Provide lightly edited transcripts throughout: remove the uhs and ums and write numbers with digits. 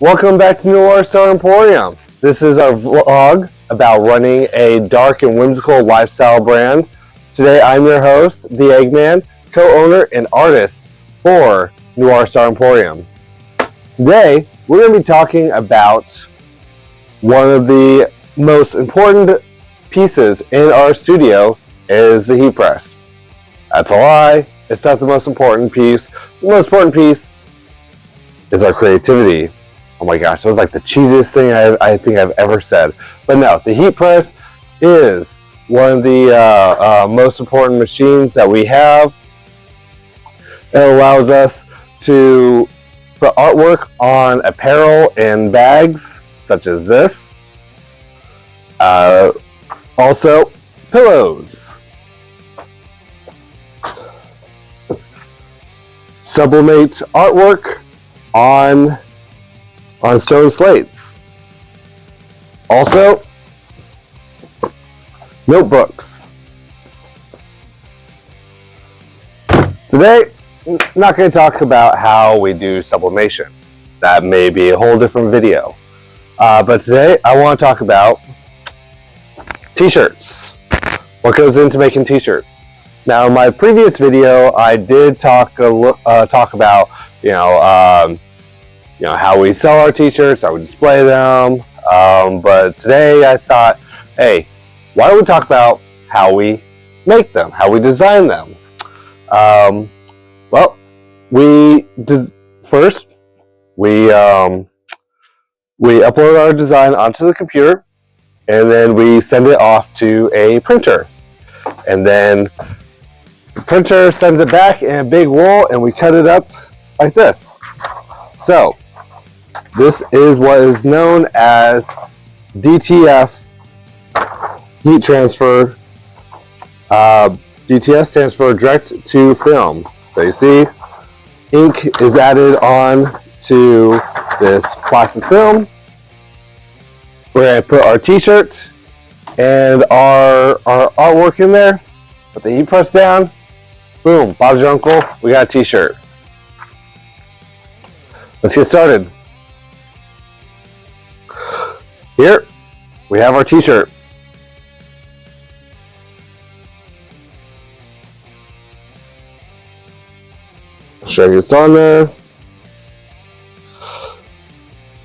Welcome back to Noir Star Emporium. This is our vlog about running a dark and whimsical lifestyle brand. Today I'm your host, the Eggman, co-owner and artist for Noir Star Emporium. Today we're going to be talking about one of the most important pieces in our studio is the heat press. That's a lie. It's not the most important piece. The most important piece is our creativity. Oh my gosh, that was like the cheesiest thing I think I've ever said. But no, the heat press is one of the most important machines that we have. It allows us to put artwork on apparel and bags, such as this. Also, pillows. Sublimate artwork on stone slates. Also, notebooks. Today, I'm not going to talk about how we do sublimation. That may be a whole different video. But today, I want to talk about t-shirts. What goes into making t-shirts? Now, in my previous video, I did talk about, how we sell our t-shirts, how we display them. But today I thought, hey, why don't we talk about how we make them, how we design them? Well, first we upload our design onto the computer, and then we send it off to a printer, and then the printer sends it back in a big roll, and we cut it up like this. So this is what is known as DTF, heat transfer. DTF stands for direct to film. So you see, ink is added on to this plastic film. We're going to put our t-shirt and our artwork in there, put the heat press down, boom, Bob's your uncle, we got a t-shirt. Let's get started. Here, we have our t-shirt. Show you it's on there.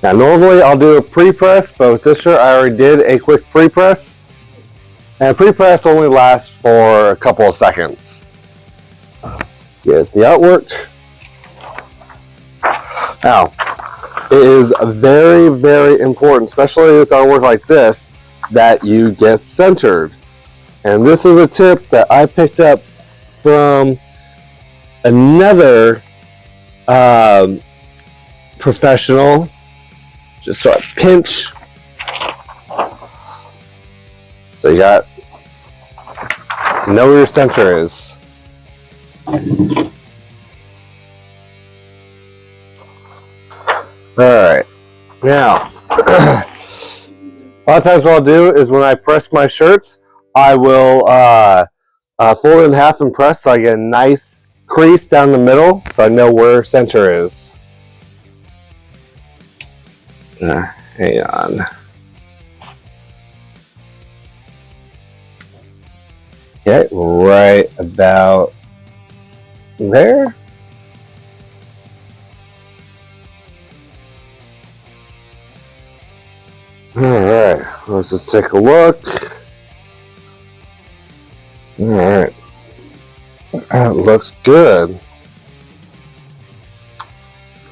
Now, normally I'll do a pre-press, but with this shirt I already did a quick pre-press. And a pre-press only lasts for a couple of seconds. Get the artwork. Now, it is very, very important, especially with artwork like this, that you get centered. And this is a tip that I picked up from another professional. Just so I pinch. So you got, know where your center is. Alright, now, a lot of times what I'll do is when I press my shirts, I will fold it in half and press so I get a nice crease down the middle so I know where center is. Hang on. Okay, right about there. Alright, let's just take a look. Alright, that looks good.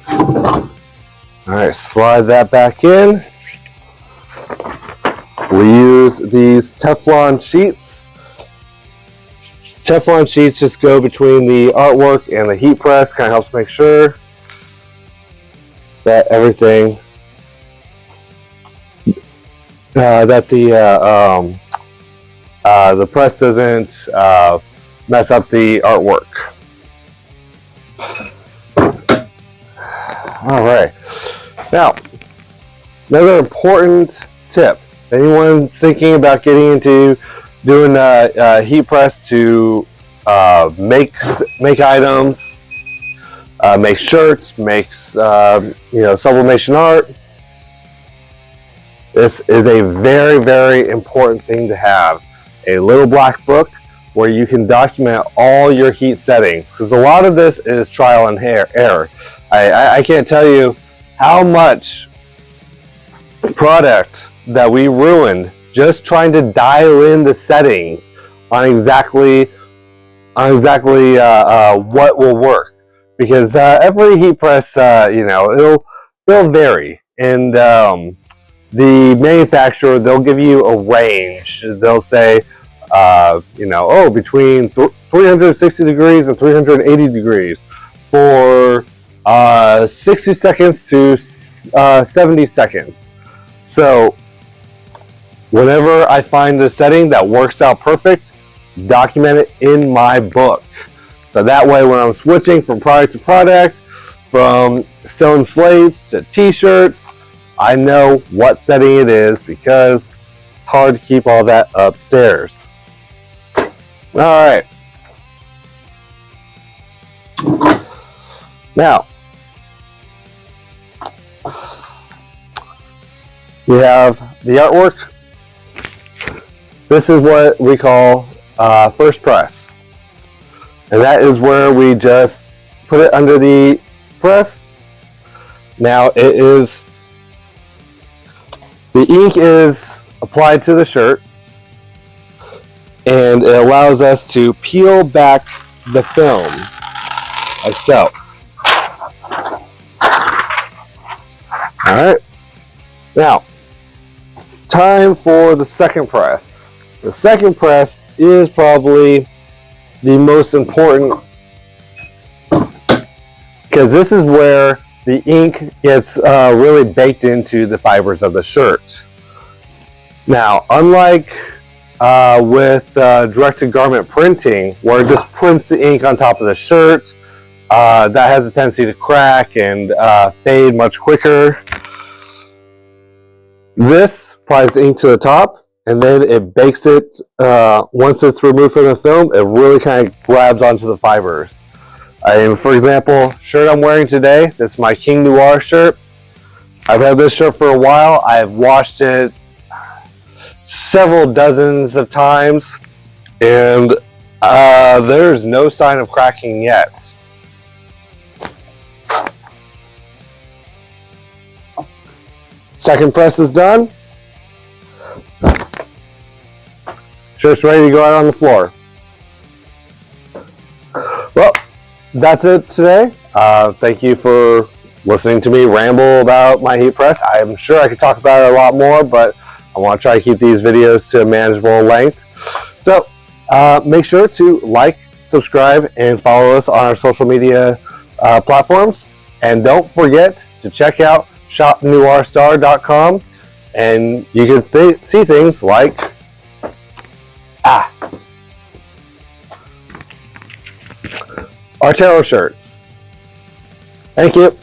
Alright, slide that back in. We use these Teflon sheets. Teflon sheets just go between the artwork and the heat press, kind of helps make sure that everything that the press doesn't mess up the artwork. All right. Now, another important tip. Anyone thinking about getting into doing heat press to make items, makes shirts, makes sublimation art. This is a very, very important thing to have. A little black book where you can document all your heat settings, because a lot of this is trial and error. I can't tell you how much product that we ruined just trying to dial in the settings on exactly what will work, because every heat press it'll vary, and the manufacturer, they'll give you a range. They'll say between 360 degrees and 380 degrees for 60 seconds to 70 seconds. So whenever I find a setting that works out perfect, document it in my book. So that way when I'm switching from product to product, from stone slates to t-shirts, I know what setting it is, because it's hard to keep all that upstairs. All right. Now, we have the artwork. This is what we call first press. And that is where we just put it under the press. Now the ink is applied to the shirt, and it allows us to peel back the film, like so. Alright, now, time for the second press. The second press is probably the most important, because this is where the ink gets really baked into the fibers of the shirt. Now, unlike with direct-to-garment printing, where it just prints the ink on top of the shirt, that has a tendency to crack and fade much quicker. This applies the ink to the top, and then it bakes it. Once it's removed from the film, it really kind of grabs onto the fibers. And for example, shirt I'm wearing today, this is my King Noir shirt. I've had this shirt for a while. I've washed it several dozens of times, and there's no sign of cracking yet. Second press is done. Shirt's ready to go out on the floor. Well, that's it today. Thank you for listening to me ramble about my heat press. I'm sure I could talk about it a lot more, but I want to try to keep these videos to a manageable length. So make sure to like, subscribe, and follow us on our social media platforms. And don't forget to check out shopnoirstar.com, and you can see things like our tarot shirts. Thank you.